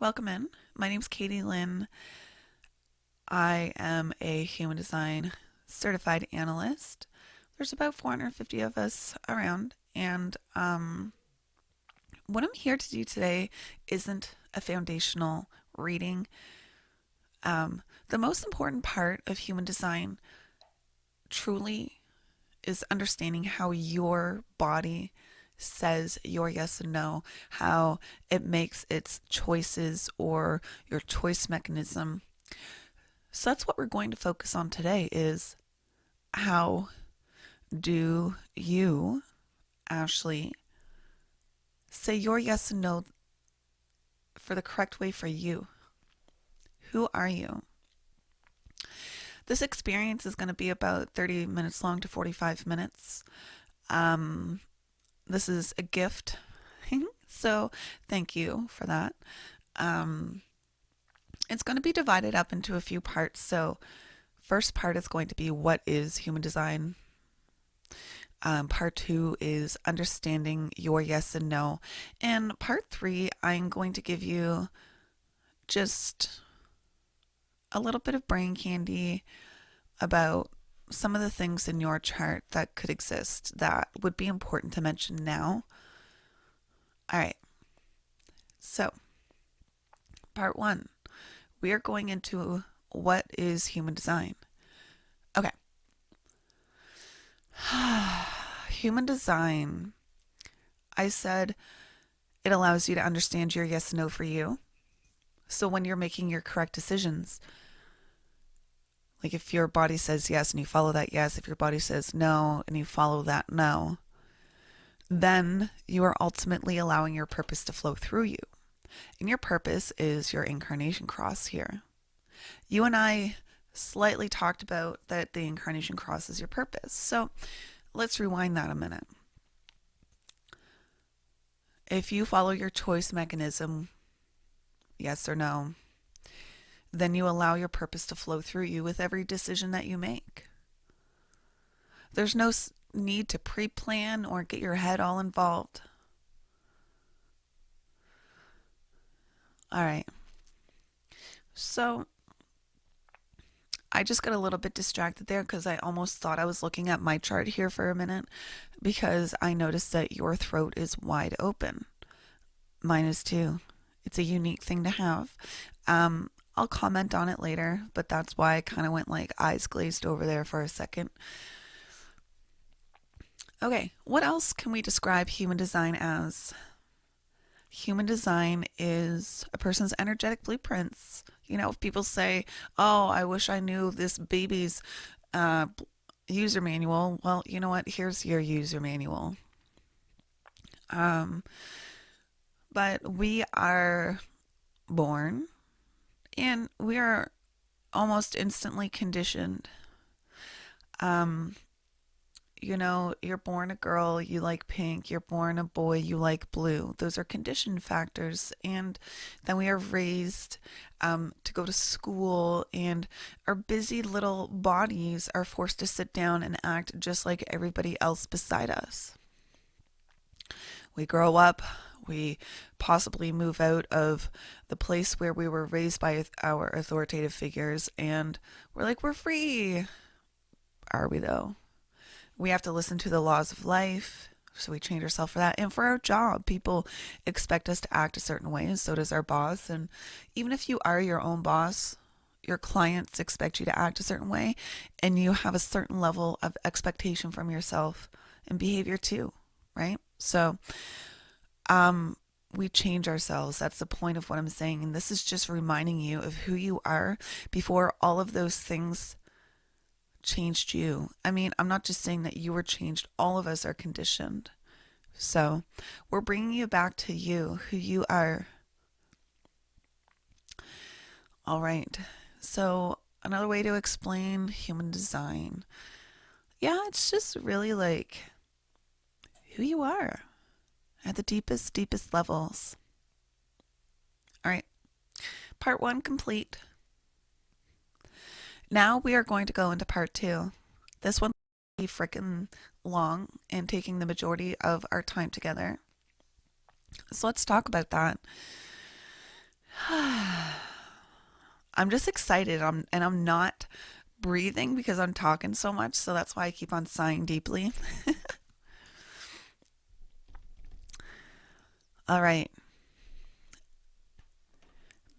Welcome in. My name's Katie Lynn. I am a human design certified analyst. There's about 450 of us around, and what I'm here to do today isn't a foundational reading. The most important part of human design truly is understanding how your body says your yes and no, how it makes its choices or your choice mechanism. So that's what we're going to focus on today is how do you actually say your yes and no for the correct way for you? Who are you? This experience is going to be about 30 minutes long to 45 minutes. Um, this is a gift, so thank you for that. Um, it's going to be divided up into a few parts. So, first part is going to be what is human design. Part two is understanding your yes and no. And part three, I'm going to give you just a little bit of brain candy about some of the things in your chart that could exist that would be important to mention now. All right. So, part one, we are going into what is human design. Okay. Human design. I said it allows you to understand your yes and no for you. So when you're making your correct decisions, like if your body says yes and you follow that yes, if your body says no and you follow that no, then you are ultimately allowing your purpose to flow through you. And your purpose is your incarnation cross here. You and I slightly talked about that the incarnation cross is your purpose. So let's rewind that a minute. If you follow your choice mechanism, yes or no, then you allow your purpose to flow through you with every decision that you make. There's no need to pre-plan or get your head all involved. All right. So I just got a little bit distracted there because I almost thought I was looking at my chart here for a minute because I noticed that your throat is wide open. Mine is too. It's a unique thing to have. I'll comment on it later, but that's why I kind of went like eyes glazed over there for a second. Okay, what else can we describe human design as? Human design is a person's energetic blueprints. You know, if people say, oh, I wish I knew this baby's uh, user manual, well, you know what? Here's your user manual. Um, but we are born and we are almost instantly conditioned. Um, you know, you're born a girl, you like pink. You're born a boy, you like blue. Those are condition factors. And then we are raised to go to school, and our busy little bodies are forced to sit down and act just like everybody else beside us. We grow up, we possibly move out of the place where we were raised by our authoritative figures, and we're like, we're free. Are we though? We have to listen to the laws of life. So we change ourselves for that. And for our job, people expect us to act a certain way, and so does our boss. And even if you are your own boss, your clients expect you to act a certain way, and you have a certain level of expectation from yourself and behavior too, right? So, we change ourselves. That's the point of what I'm saying. And this is just reminding you of who you are before all of those things changed you. I mean, I'm not just saying that you were changed, all of us are conditioned. So, we're bringing you back to you, who you are. All right. So, another way to explain human design. Yeah, it's just really like who you are at the deepest, deepest levels. All right. Part one complete. Now we are going to go into part two. This one will be freaking long and taking the majority of our time together. So let's talk about that. I'm just excited. I'm not breathing because I'm talking so much, so that's why I keep on sighing deeply. All right.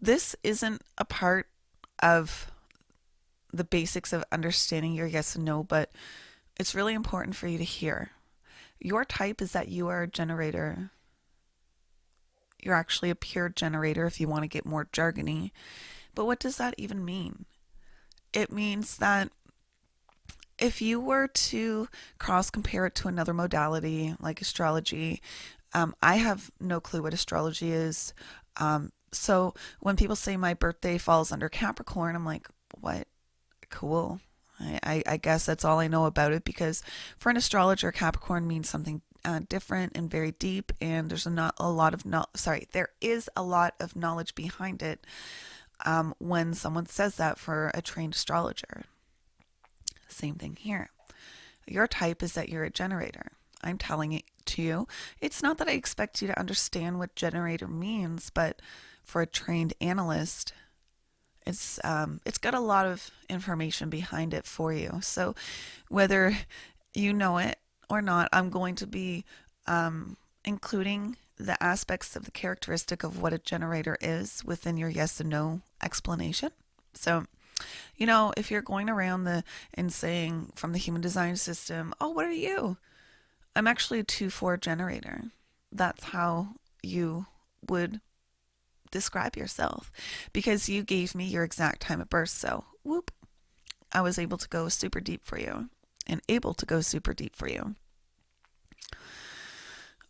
This isn't a part of the basics of understanding your yes and no, but it's really important for you to hear. Your type is that you are a generator. You're actually a pure generator if you want to get more jargony. But what does that even mean? It means that if you were to cross compare it to another modality like astrology, I have no clue what astrology is. So when people say my birthday falls under Capricorn, I'm like, what? Cool. I guess that's all I know about it because for an astrologer, Capricorn means something different and very deep, and there's not a lot of there is a lot of knowledge behind it when someone says that for a trained astrologer. Same thing here. Your type is that you're a generator. I'm telling it to you. It's not that I expect you to understand what generator means, but for a trained analyst, it's got a lot of information behind it for you. So whether you know it or not, I'm going to be including the aspects of the characteristic of what a generator is within your yes and no explanation. So, if you're going around and saying from the human design system, oh, what are you? I'm actually a 2-4 generator. That's how you would describe yourself because you gave me your exact time of birth. So, whoop, I was able to go super deep for you and able to go super deep for you.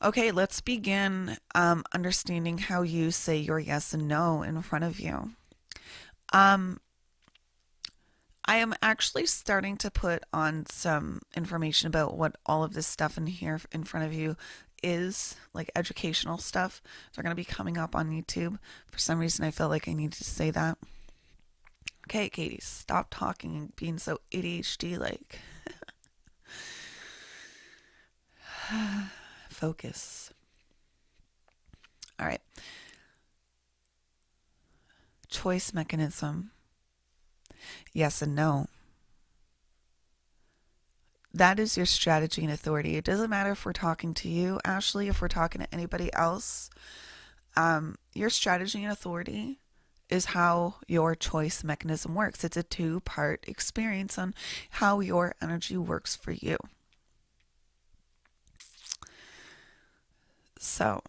Okay, let's begin understanding how you say your yes and no in front of you. I am actually starting to put on some information about what all of this stuff in here in front of you is, like educational stuff. They're going to be coming up on YouTube. For some reason, I felt like I needed to say that. Okay, Katie, stop talking and being so ADHD like. Focus. All right. Choice mechanism. Yes and no. That is your strategy and authority. It doesn't matter if we're talking to you, Ashley, if we're talking to anybody else. Your strategy and authority is how your choice mechanism works. It's a 2-part experience on how your energy works for you. So,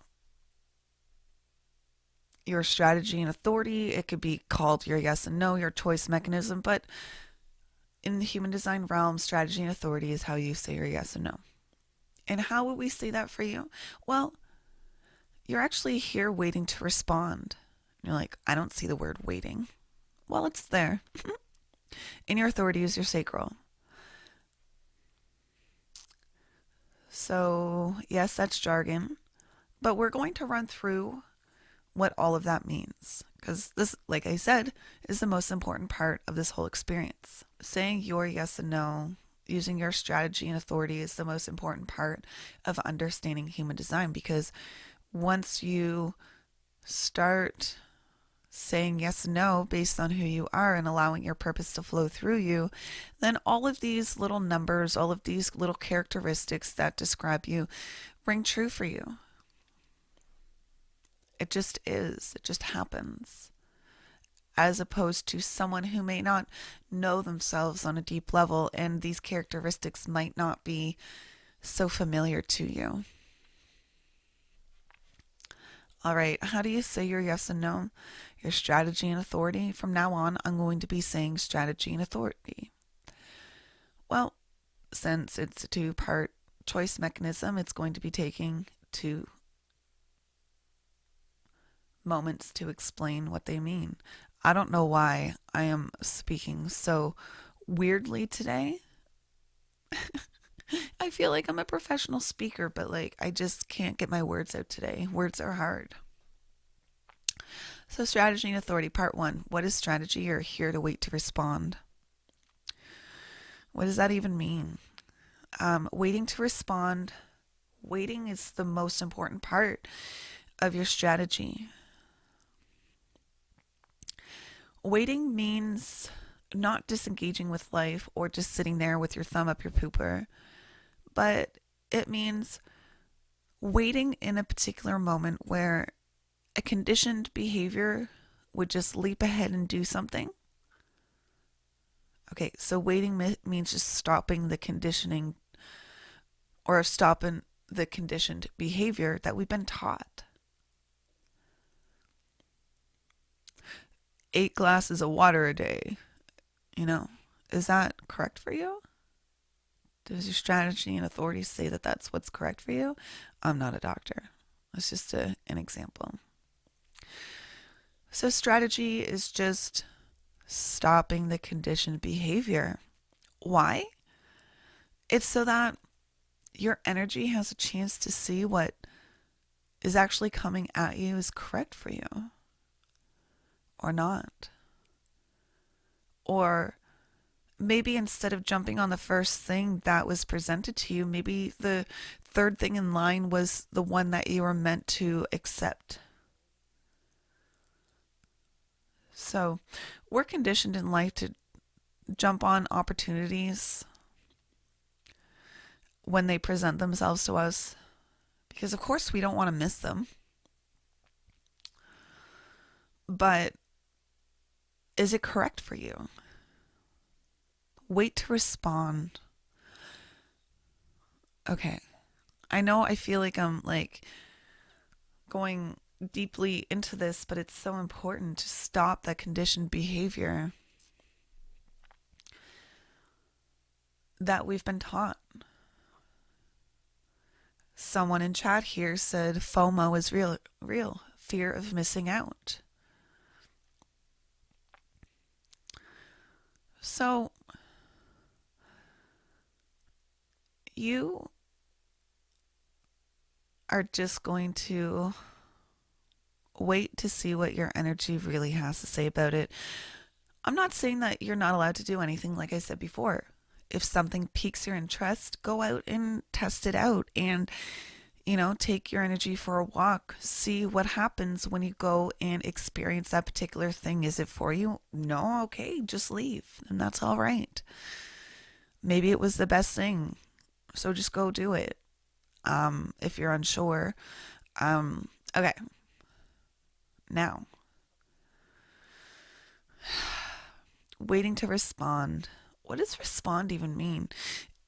your strategy and authority, it could be called your yes and no, your choice mechanism, but in the human design realm, strategy and authority is how you say your yes and no. And how would we say that for you? Well, you're actually here waiting to respond. You're like, I don't see the word waiting. Well, it's there. And your authority is your sacral. So, yes, that's jargon, but we're going to run through what all of that means because this, like I said, is the most important part of this whole experience. Saying your yes and no, using your strategy and authority is the most important part of understanding human design because once you start saying yes and no based on who you are and allowing your purpose to flow through you, then all of these little numbers, all of these little characteristics that describe you ring true for you. It just is. It just happens. As opposed to someone who may not know themselves on a deep level and these characteristics might not be so familiar to you. All right, how do you say your yes and no? Your strategy and authority? From now on, I'm going to be saying strategy and authority. Well, since it's a 2-part choice mechanism, it's going to be taking 2 moments to explain what they mean. I don't know why I am speaking so weirdly today. I feel like I'm a professional speaker, but I just can't get my words out today. Words are hard. So, strategy and authority, part 1. What is strategy? You're here to wait to respond. What does that even mean? Waiting to respond. Waiting is the most important part of your strategy. Waiting means not disengaging with life or just sitting there with your thumb up your pooper, but it means waiting in a particular moment where a conditioned behavior would just leap ahead and do something. Okay, so waiting means just stopping the conditioning or stopping the conditioned behavior that we've been taught. 8 glasses of water a day, you know, is that correct for you? Does your strategy and authorities say that that's what's correct for you? I'm not a doctor. It's just an example. So, strategy is just stopping the conditioned behavior. Why? It's so that your energy has a chance to see what is actually coming at you is correct for you or not. Or maybe instead of jumping on the first thing that was presented to you, maybe the third thing in line was the one that you were meant to accept. So we're conditioned in life to jump on opportunities when they present themselves to us because, of course, we don't want to miss them. But is it correct for you? Wait to respond. Okay. I know I feel like I'm like going deeply into this, but it's so important to stop that conditioned behavior that we've been taught. Someone in chat here said FOMO is real, fear of missing out. So you are just going to wait to see what your energy really has to say about it. I'm not saying that you're not allowed to do anything, like I said before. If something piques your interest, go out and test it out and, take your energy for a walk. See what happens when you go and experience that particular thing. Is it for you? No? Okay, just leave. And that's all right. Maybe it was the best thing. So just go do it. If you're unsure. Okay. Now, waiting to respond. What does respond even mean?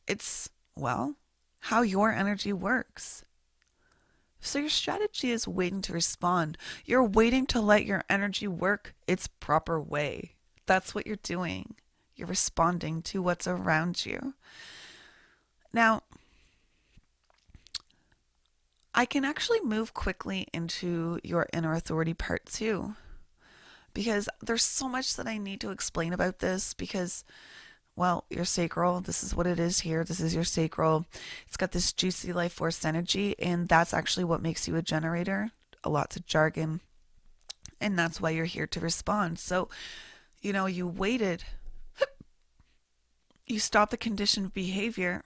It's, well, how your energy works. So your strategy is waiting to respond. You're waiting to let your energy work its proper way. That's what you're doing. You're responding to what's around you. Now, I can actually move quickly into your inner authority part too, because there's so much that I need to explain about this because, well, your sacral, this is what it is here. This is your sacral. It's got this juicy life force energy, and that's actually what makes you a generator. Lots of jargon, and that's why you're here to respond. So, you waited, you stopped the conditioned behavior.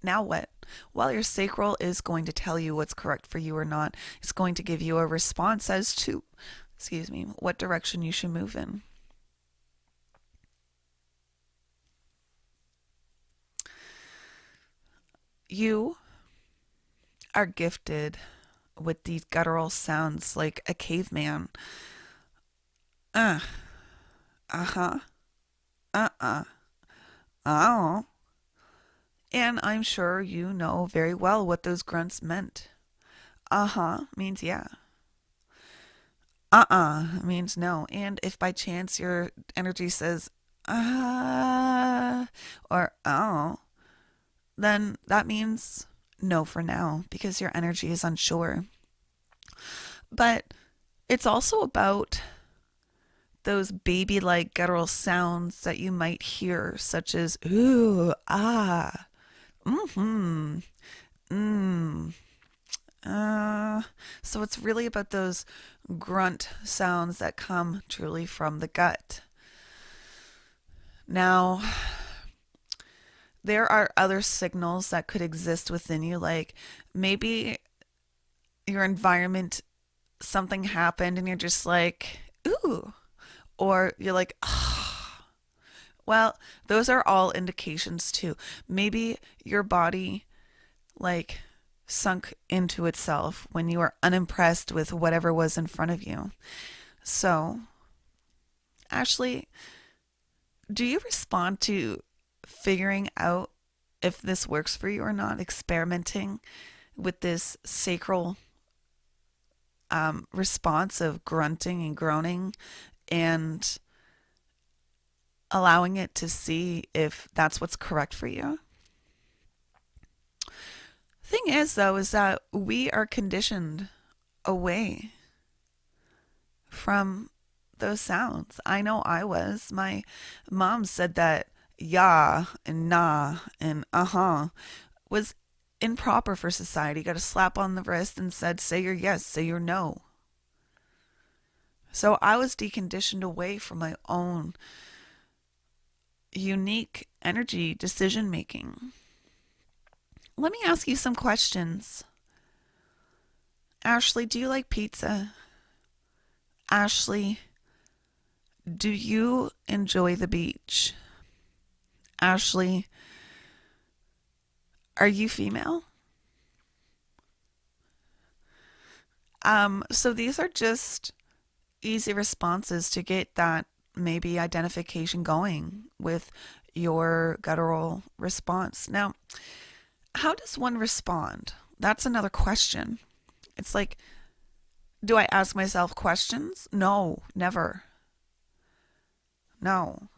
Now what? Well, your sacral is going to tell you what's correct for you or not. It's going to give you a response as to, what direction you should move in. You are gifted with these guttural sounds like a caveman. Uh, uh-huh, uh-uh, oh. And I'm sure you know very well what those grunts meant. Uh-huh means yeah. Means no. And if by chance your energy says or oh, then that means no for now because your energy is unsure. But it's also about those baby like guttural sounds that you might hear, such as ooh, ah, mm-hmm, mm. So it's really about those grunt sounds that come truly from the gut. Now, there are other signals that could exist within you, like maybe your environment, something happened and you're just like, ooh, Or you're like, well, those are all indications too. Maybe your body like sunk into itself when you were unimpressed with whatever was in front of you. So, Ashley, do you respond to figuring out if this works for you or not, experimenting with this sacral response of grunting and groaning and allowing it to see if that's what's correct for you? Thing is, though, is that we are conditioned away from those sounds. I know I was. My mom said that yeah and nah and uh-huh was improper for society. Got a slap on the wrist and said, say your yes, say your no. So I was deconditioned away from my own unique energy decision making. Let me ask you some questions. Ashley, do you like pizza? Ashley, do you enjoy the beach? Ashley, are you female? So these are just easy responses to get that maybe identification going with your guttural response. Now, how does one respond? That's another question. It's like, do I ask myself questions? No, never. No.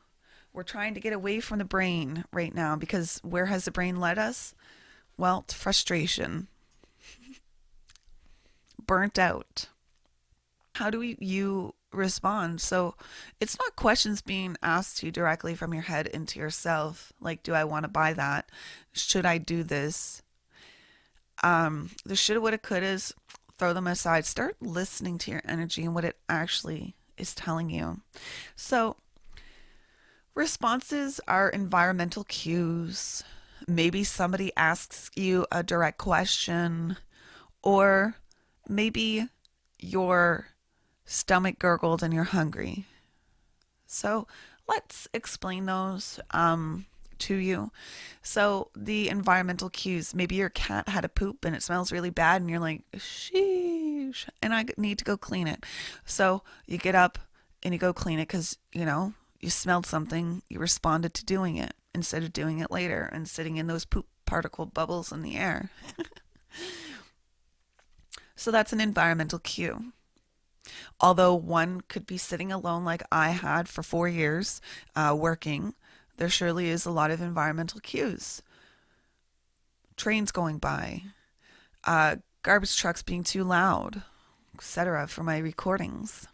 We're trying to get away from the brain right now because where has the brain led us? Well, to frustration, burnt out. How do you respond? So it's not questions being asked to you directly from your head into yourself. Like, do I want to buy that? Should I do this? The shoulda, woulda, couldas, throw them aside. Start listening to your energy and what it actually is telling you. So responses are environmental cues. Maybe somebody asks you a direct question, or maybe your stomach gurgled and you're hungry. So let's explain those to you. So the environmental cues, maybe your cat had a poop and it smells really bad and you're like, sheesh, and I need to go clean it. So you get up and you go clean it because, you smelled something, you responded to doing it instead of doing it later and sitting in those poop particle bubbles in the air. So that's an environmental cue. Although one could be sitting alone like I had for 4 years working, there surely is a lot of environmental cues. Trains going by, garbage trucks being too loud, etc. for my recordings.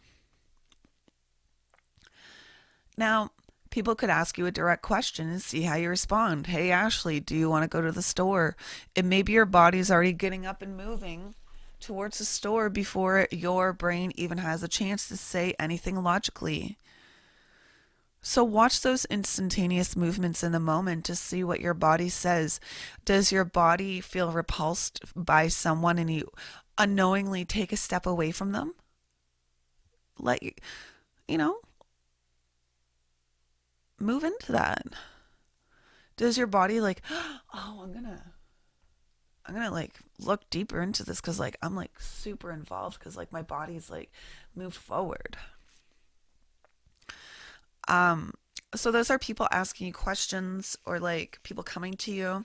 Now, people could ask you a direct question and see how you respond. Hey, Ashley, do you want to go to the store? And maybe your body's already getting up and moving towards the store before your brain even has a chance to say anything logically. So watch those instantaneous movements in the moment to see what your body says. Does your body feel repulsed by someone and you unknowingly take a step away from them? Let you know, move into that. Does your body like, oh, I'm gonna like look deeper into this because like I'm like super involved because like my body's like moved forward. Um, so those are people asking you questions or like people coming to you.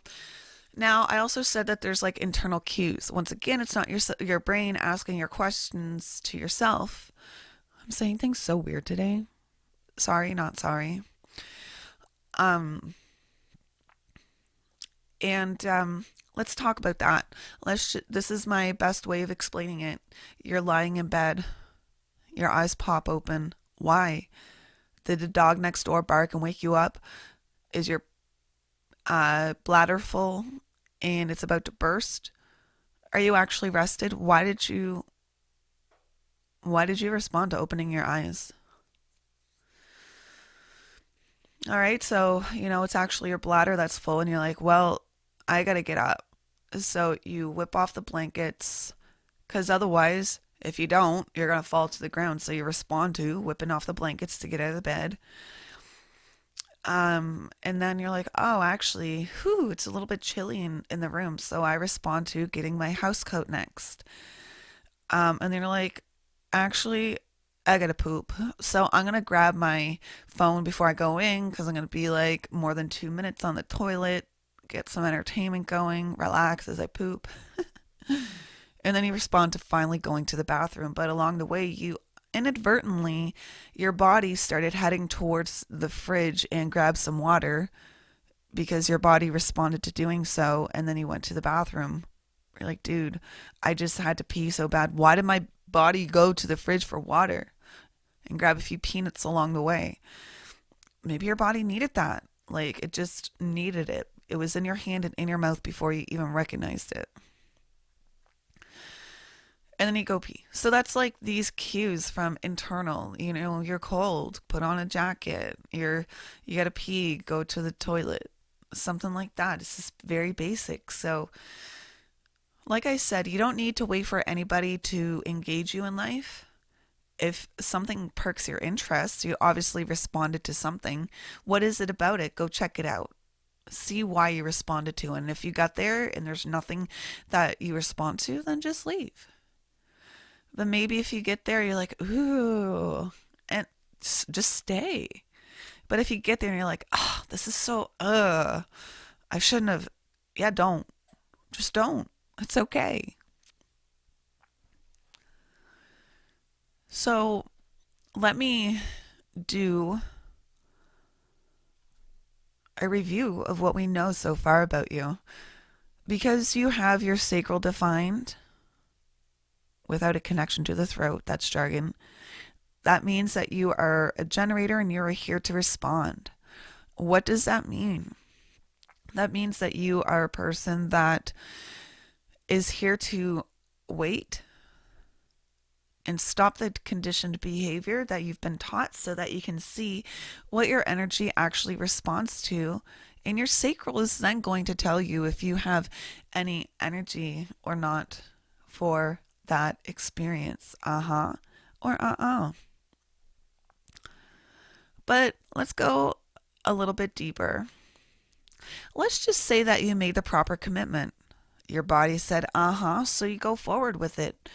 Now, I also said that there's like internal cues. Once again, it's not your brain asking your questions to yourself. I'm saying things so weird today. Sorry, not sorry. Um, and let's talk about that. This is my best way of explaining it. You're lying in bed, your eyes pop open. Why? Did the dog next door bark and wake you up? Is your bladder full and it's about to burst? Are you actually rested? Why did you respond to opening your eyes? All right, so it's actually your bladder that's full and you're like, "Well, I got to get up." So you whip off the blankets cuz otherwise If you don't, you're going to fall to the ground. So you respond to whipping off the blankets to get out of the bed. And then you're like, oh, actually, whew, it's a little bit chilly in the room. So I respond to getting my house coat next. And then you're like, actually, I gotta poop. So I'm gonna grab my phone before I go in because I'm gonna be like more than 2 minutes on the toilet, get some entertainment going, relax as I poop. And then you respond to finally going to the bathroom. But along the way, you inadvertently, your body started heading towards the fridge and grabbed some water because your body responded to doing so. And then you went to the bathroom. You're like, dude, I just had to pee so bad. Why did my body go to the fridge for water and grab a few peanuts along the way? Maybe your body needed that. Like, it just needed it. It was in your hand and in your mouth before you even recognized it. And then you go pee. So that's like these cues from internal. You're cold, put on a jacket. You gotta pee, go to the toilet. Something like that. It's just very basic. So, like I said, you don't need to wait for anybody to engage you in life. If something perks your interest, you obviously responded to something. What is it about it? Go check it out. See why you responded to it. And if you got there and there's nothing that you respond to, then just leave. But maybe if you get there, you're like, ooh, and just stay. But if you get there and you're like, oh, this is so, I shouldn't have, yeah, don't. Just don't. It's okay. So let me do a review of what we know so far about you. Because you have your sacral defined without a connection to the throat, that's jargon. That means that you are a generator and you're here to respond. What does that mean? That means that you are a person that is here to wait and stop the conditioned behavior that you've been taught so that you can see what your energy actually responds to. And your sacral is then going to tell you if you have any energy or not for that experience. Or But let's go a little bit deeper. Let's just say that you made the proper commitment. Your body said, so you go forward with it.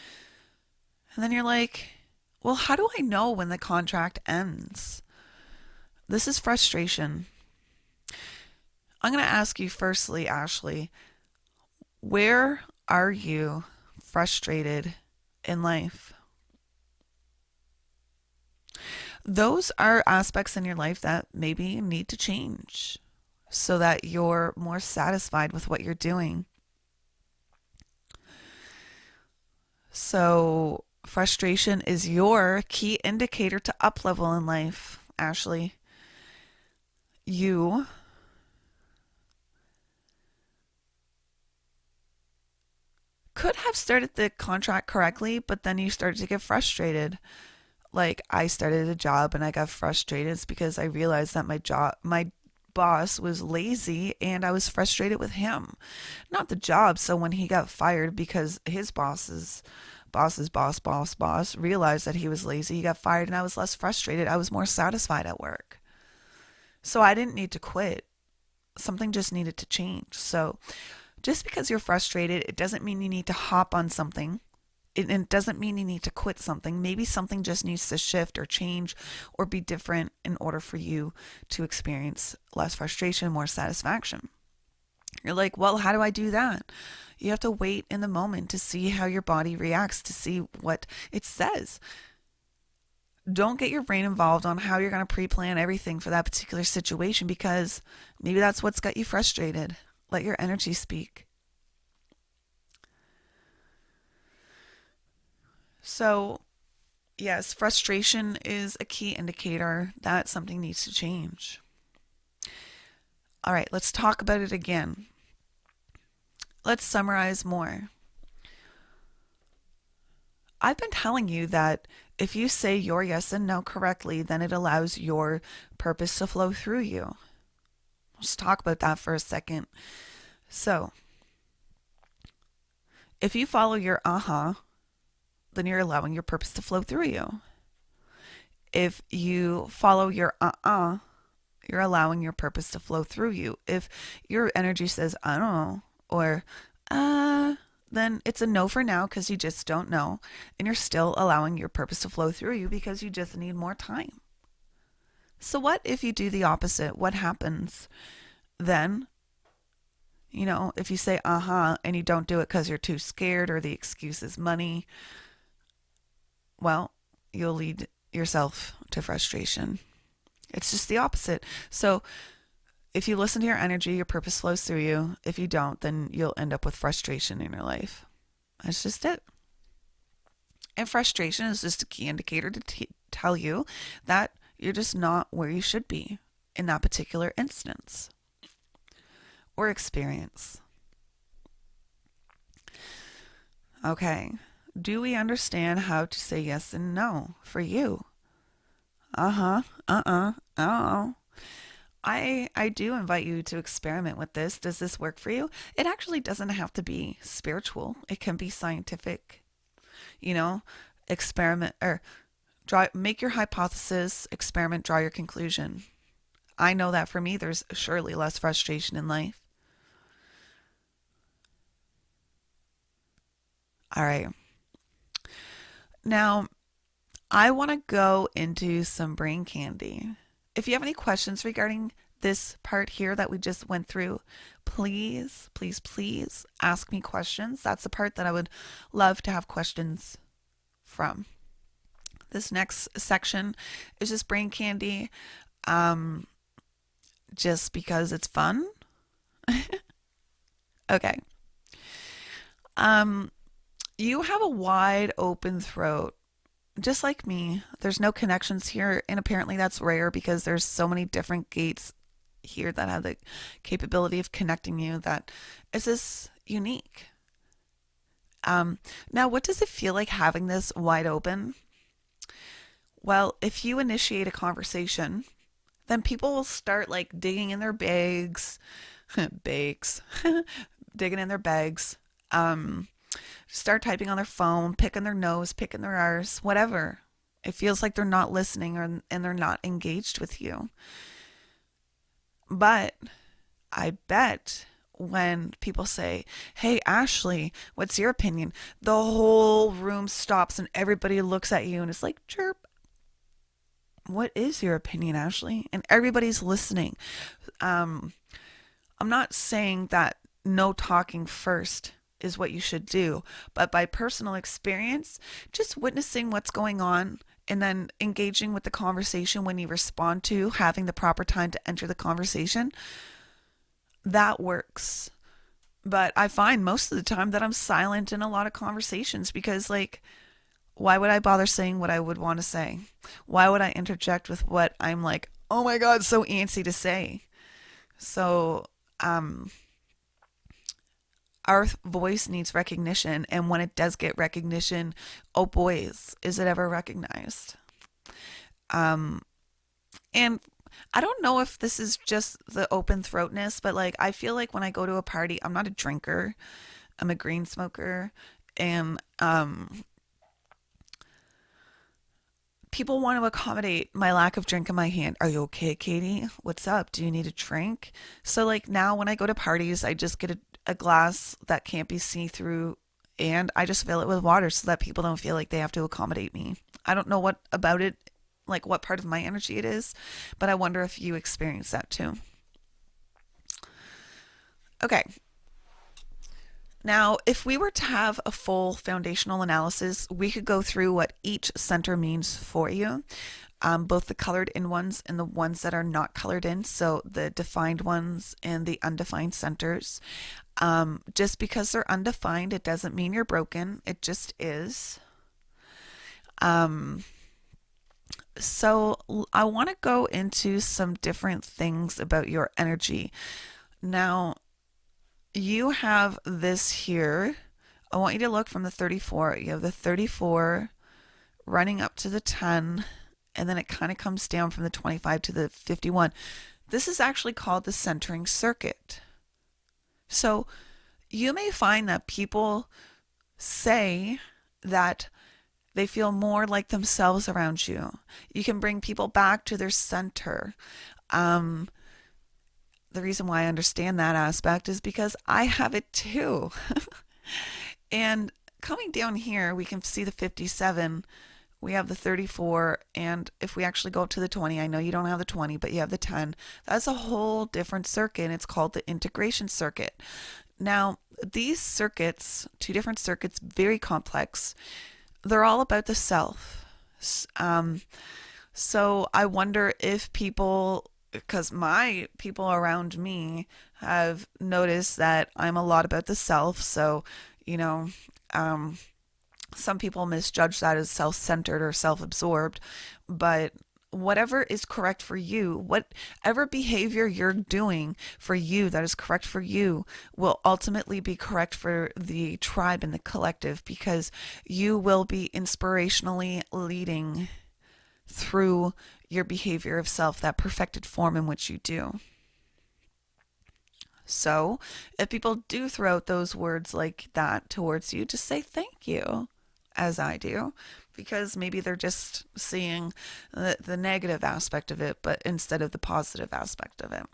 And then you're like, well, how do I know when the contract ends? This is frustration. I'm going to ask you firstly, Ashley, where are you frustrated in life? Those are aspects in your life that maybe need to change so that you're more satisfied with what you're doing. So, frustration is your key indicator to up level in life, Ashley. You could have started the contract correctly, but then you started to get frustrated. Like, I started a job and I got frustrated. It's because I realized that my boss was lazy and I was frustrated with him, not the job. So when he got fired because his boss realized that he was lazy, he got fired and I was less frustrated. I was more satisfied at work. So I didn't need to quit. Something just needed to change. So just because you're frustrated, it doesn't mean you need to hop on something. It doesn't mean you need to quit something. Maybe something just needs to shift or change or be different in order for you to experience less frustration, more satisfaction. You're like, well, how do I do that? You have to wait in the moment to see how your body reacts, to see what it says. Don't get your brain involved on how you're going to pre-plan everything for that particular situation because maybe that's what's got you frustrated. Let your energy speak. So, yes, frustration is a key indicator that something needs to change. All right, let's talk about it again. Let's summarize more. I've been telling you that if you say your yes and no correctly, then it allows your purpose to flow through you. Let's talk about that for a second. So, if you follow your then you're allowing your purpose to flow through you. If you follow your you're allowing your purpose to flow through you. If your energy says, I don't know, or then it's a no for now because you just don't know. And you're still allowing your purpose to flow through you because you just need more time. So, what if you do the opposite? What happens then? You know, if you say, and you don't do it because you're too scared or the excuse is money, well, you'll lead yourself to frustration. It's just the opposite. So, if you listen to your energy, your purpose flows through you. If you don't, then you'll end up with frustration in your life. That's just it. And frustration is just a key indicator to tell you that you're just not where you should be in that particular instance or experience. Okay. Do we understand how to say yes and no for you? Oh. I do invite you to experiment with this. Does this work for you? It actually doesn't have to be spiritual. It can be scientific. You know, experiment or make your hypothesis, experiment, draw your conclusion. I know that for me, there's surely less frustration in life. All right. Now, I want to go into some brain candy. If you have any questions regarding this part here that we just went through, please ask me questions. That's the part that I would love to have questions from. This next section is just brain candy, just because it's fun. Okay. You have a wide open throat. Just like me, there's no connections here, and apparently that's rare because there's so many different gates here that have the capability of connecting you that is this unique. Now, what does it feel like having this wide open? Well, if you initiate a conversation, then people will start like digging in their bags, digging in their bags, start typing on their phone, picking their nose, picking their arse, whatever. It feels like they're not listening and they're not engaged with you. But I bet when people say, hey, Ashley, what's your opinion? The whole room stops and everybody looks at you and it's like, chirp. What is your opinion, Ashley? And everybody's listening. I'm not saying that no talking first is what you should do, but by personal experience, just witnessing what's going on and then engaging with the conversation when you respond to having the proper time to enter the conversation, that works. But I find most of the time that I'm silent in a lot of conversations because, like, why would I bother saying what I would want to say? Why would I interject with what I'm like, oh my God, so antsy to say? So, our voice needs recognition, and when it does get recognition, oh boys, is it ever recognized? And I don't know if this is just the open throatness, but like I feel like when I go to a party, I'm not a drinker, I'm a green smoker, and people want to accommodate my lack of drink in my hand. Are you okay, Katie? What's up? Do you need a drink? So like now when I go to parties, I just get a glass that can't be see-through and I just fill it with water so that people don't feel like they have to accommodate me. I don't know what about it, like what part of my energy it is, but I wonder if you experience that too. Okay. Now, if we were to have a full foundational analysis, we could go through what each center means for you, both the colored in ones and the ones that are not colored in, so the defined ones and the undefined centers. Just because they're undefined, it doesn't mean you're broken. It just is. So I want to go into some different things about your energy. Now, you have this here. I want you to look from the 34. You have the 34 running up to the 10, and then it kind of comes down from the 25 to the 51. This is actually called the centering circuit. So you may find that people say that They feel more like themselves around you. You can bring people back to their center. Um, the reason why I understand that aspect is because I have it too. And coming down here, we can see the 57. We have the 34, and if we actually go up to the 20, I know you don't have the 20, but you have the 10. That's a whole different circuit, and it's called the integration circuit. Now, these circuits, two different circuits, very complex, they're all about the self. Um, so I wonder if people, because my people around me have noticed that I'm a lot about the self. So, you know, um, some people misjudge that as self centered or self absorbed, but whatever is correct for you, whatever behavior you're doing for you that is correct for you, will ultimately be correct for the tribe and the collective because you will be inspirationally leading through your behavior of self, that perfected form in which you do. So, if people do throw out those words like that towards you, just say thank you, as I do, because maybe they're just seeing the negative aspect of it, but instead of the positive aspect of it.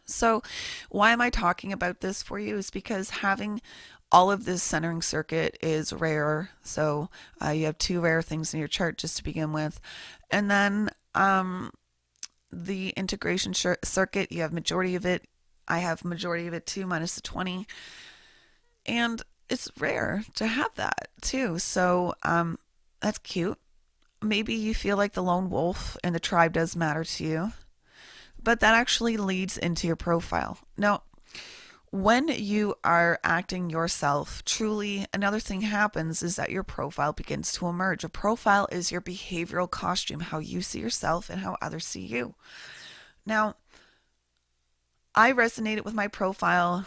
So, why am I talking about this for you? Is because having all of this centering circuit is rare. So, you have two rare things in your chart just to begin with. And then the integration circuit, you have majority of it. I have majority of it too, minus the 20. And it's rare to have that too. So that's cute. Maybe you feel like the lone wolf and the tribe does matter to you, but that actually leads into your profile. Now, when you are acting yourself, truly another thing happens is that your profile begins to emerge. A profile is your behavioral costume, how you see yourself and how others see you. Now, I resonated with my profile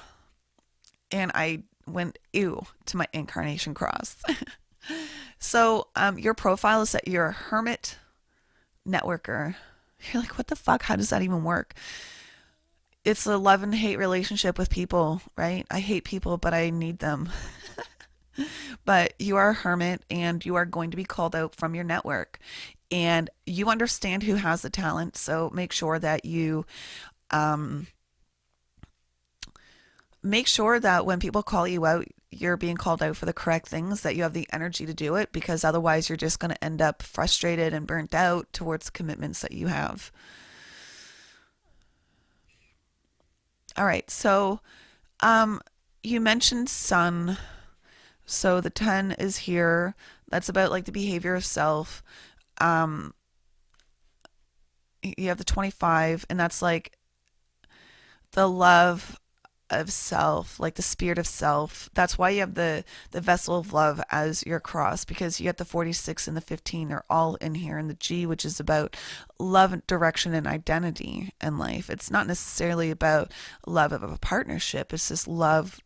and I went ew to my incarnation cross. So your profile is that you're a hermit networker. You're like, what the fuck? How does that even work? It's a love and hate relationship with people, right? I hate people, but I need them. But you are a hermit and you are going to be called out from your network. And you understand who has the talent. So make sure that you um, make sure that when people call you out, you're being called out for the correct things, that you have the energy to do it, because otherwise you're just going to end up frustrated and burnt out towards commitments that you have. All right, so you mentioned sun. So the 10 is here. That's about like the behavior of self. Um, you have the 25, and that's like the love of self, like the spirit of self. That's why you have the vessel of love as your cross, because you get the 46 and the 15 are all in here, and the G, which is about love, direction, and identity in life. It's not necessarily about love of a partnership. It's just love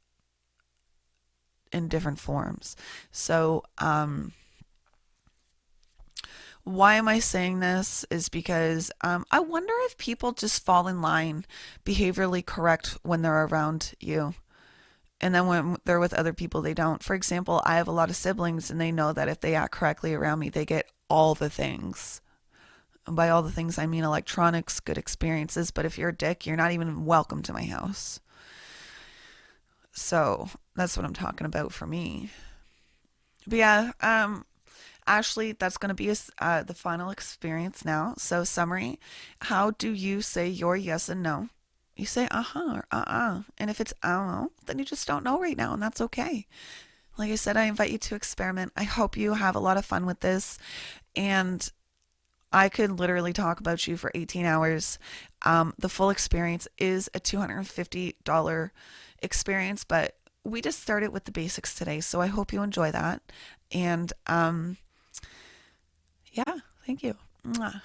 in different forms. So, why am I saying this is because I wonder if people just fall in line behaviorally correct when they're around you. And then when they're with other people, they don't. For example, I have a lot of siblings, and they know that if they act correctly around me, they get all the things. And by all the things, I mean electronics, good experiences. But if you're a dick, you're not even welcome to my house. So that's what I'm talking about for me. But yeah, Ashley, that's going to be the final experience now. So, summary: how do you say your yes and no? You say uh-huh or uh-uh. And if it's I don't know, then you just don't know right now, and that's okay. Like I said, I invite you to experiment. I hope you have a lot of fun with this. And I could literally talk about you for 18 hours. The full experience is a $250 experience, but we just started with the basics today. So I hope you enjoy that. And yeah, thank you. Mwah.